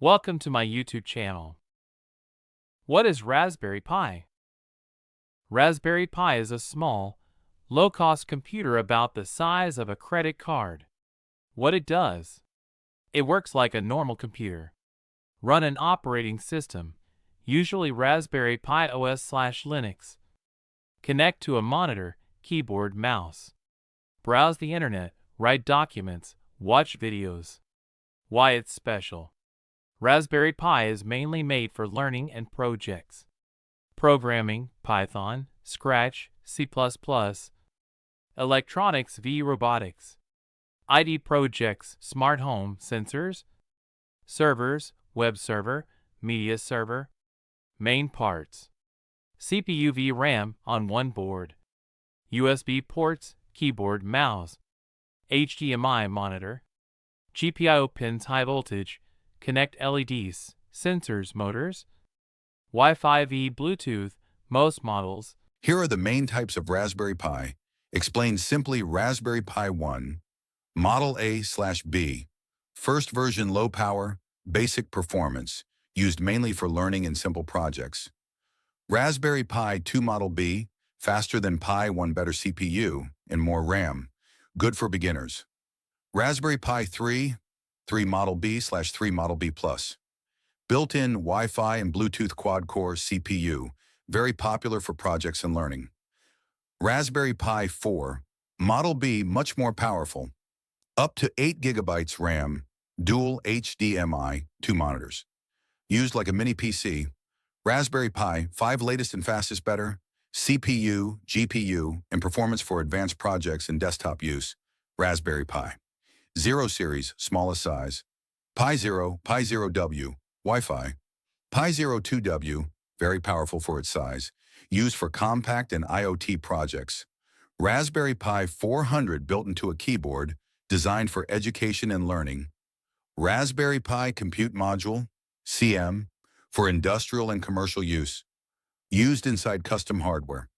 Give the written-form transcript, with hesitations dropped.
Welcome to my YouTube channel. What is Raspberry Pi? Raspberry Pi is a small, low-cost computer about the size of a credit card. What it does? It works like a normal computer. Run an operating system, usually Raspberry Pi OS/Linux. Connect to a monitor, keyboard, mouse. Browse the internet, write documents, watch videos. Why it's special? Raspberry Pi is mainly made for learning and projects. Programming, Python, Scratch, C++. Electronics v Robotics. ID projects, smart home, sensors. Servers, web server, media server. Main parts. CPU v RAM on one board. USB ports, keyboard, mouse. HDMI monitor. GPIO pins, high voltage. Connect LEDs, sensors, motors. Wi-Fi v Bluetooth, most models. Here are the main types of Raspberry Pi. Explained simply: Raspberry Pi 1, Model A/B. First version, low power, basic performance, used mainly for learning and simple projects. Raspberry Pi 2 Model B, faster than Pi 1, better CPU and more RAM, good for beginners. Raspberry Pi 3 Model B/3 Model B+. Built-in Wi-Fi and Bluetooth quad-core CPU, very popular for projects and learning. Raspberry Pi 4 Model B, much more powerful. Up to 8 GB RAM, dual HDMI, 2 monitors. Used like a mini PC. Raspberry Pi 5 latest and fastest, better CPU, GPU, and performance for advanced projects and desktop use. Raspberry Pi 0 series, smallest size. Pi 0, Pi 0W, Wi-Fi. Pi 02W, very powerful for its size, used for compact and IoT projects. Raspberry Pi 400, built into a keyboard, designed for education and learning. Raspberry Pi Compute Module, CM, for industrial and commercial use. Used inside custom hardware.